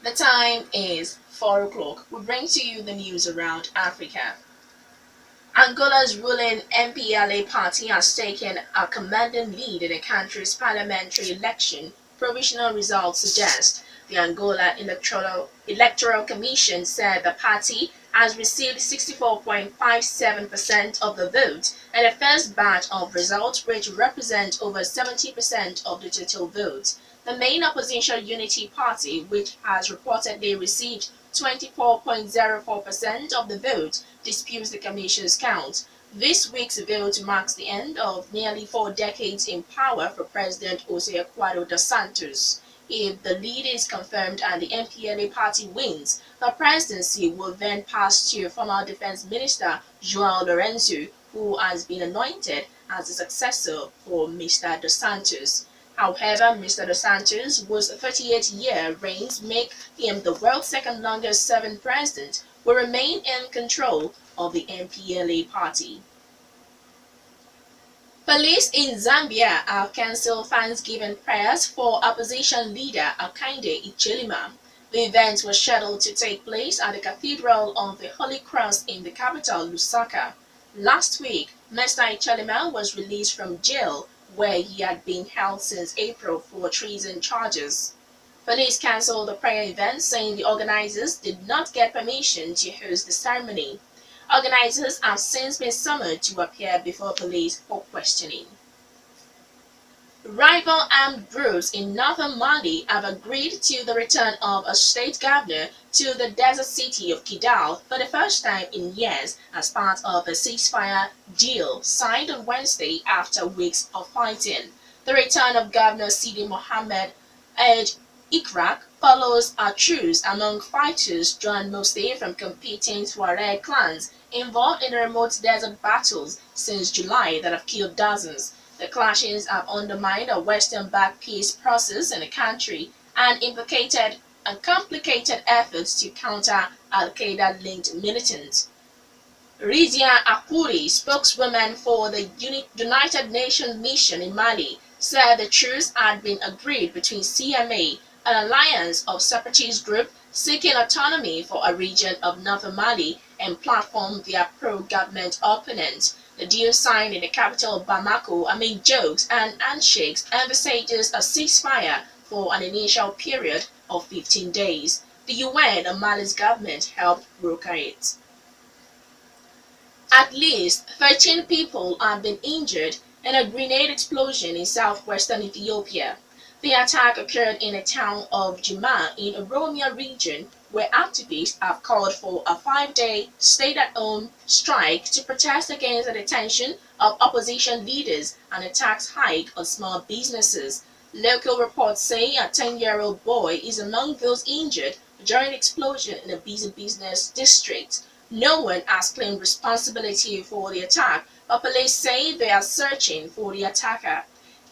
The time is 4 o'clock. We bring to you the news around Africa. Angola's ruling MPLA party has taken a commanding lead in the country's parliamentary election. Provisional results suggest the Angola Electoral Commission said the party has received 64.57% of the vote and the first batch of results, which represent over 70% of the total vote. The main opposition Unity Party, which has reportedly received 24.04% of the vote, disputes the Commission's count. This week's vote marks the end of nearly 4 decades in power for President Sanyaolu dos Santos. If the lead is confirmed and the MPLA party wins, the presidency will then pass to former Defense Minister João Lourenço, who has been anointed as the successor for Mr. dos Santos. However, Mr. dos Santos, whose 38-year reigns make him the world's second longest serving president, will remain in control of the MPLA party. Police in Zambia have cancelled Thanksgiving prayers for opposition leader Hakainde Hichilema. The event was scheduled to take place at the Cathedral of the Holy Cross in the capital, Lusaka. Last week, Mr. Hichilema was released from jail, where he had been held since April for treason charges. Police cancelled the prayer event, saying the organizers did not get permission to host the ceremony. Organizers have since been summoned to appear before police for questioning. Rival armed groups in northern Mali have agreed to the return of a state governor to the desert city of Kidal for the first time in years as part of a ceasefire deal signed on Wednesday after weeks of fighting. The return of Governor Sidi Mohamed Ed Ikrak follows a truce among fighters drawn mostly from competing Tuareg clans involved in remote desert battles since July that have killed dozens. The clashes have undermined a Western-backed peace process in the country and implicated and complicated efforts to counter Al-Qaeda-linked militants. Rizia Akuri, spokeswoman for the United Nations mission in Mali, said the truce had been agreed between CMA, an alliance of separatist groups seeking autonomy for a region of northern Mali, and platform their pro-government opponents. The deal signed in the capital Bamako amid jokes and handshakes envisages a ceasefire for an initial period of 15 days. The UN and Mali's government helped broker it. At least 13 people have been injured in a grenade explosion in southwestern Ethiopia. The attack occurred in the town of Jimma in Oromia region, where activists have called for a 5-day stay-at-home strike to protest against the detention of opposition leaders and a tax hike on small businesses. Local reports say a 10-year-old boy is among those injured during the explosion in a busy business district. No one has claimed responsibility for the attack, but police say they are searching for the attacker.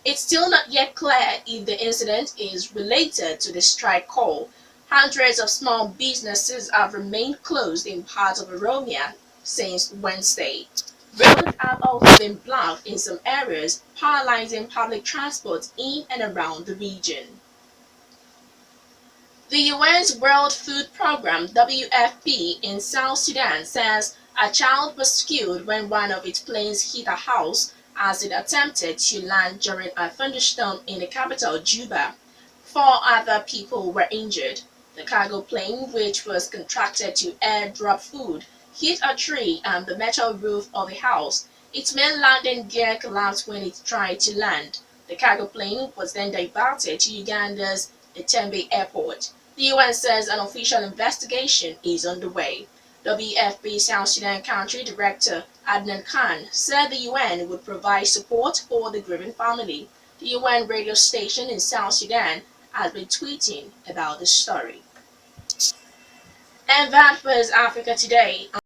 It's still not yet clear if the incident is related to the strike call. Hundreds of small businesses have remained closed in parts of Oromia since Wednesday. Roads have also been blocked in some areas, paralyzing public transport in and around the region. The UN's World Food Programme (WFP) in South Sudan says a child was killed when one of its planes hit a house as it attempted to land during a thunderstorm in the capital, Juba. 4 other people were injured. The cargo plane, which was contracted to airdrop food, hit a tree and the metal roof of the house. Its main landing gear collapsed when it tried to land. The cargo plane was then diverted to Uganda's Entebbe airport. The UN says an official investigation is underway. WFP South Sudan Country Director Adnan Khan said the UN would provide support for the grieving family. The UN radio station in South Sudan has been tweeting about the story. And that was Africa Today.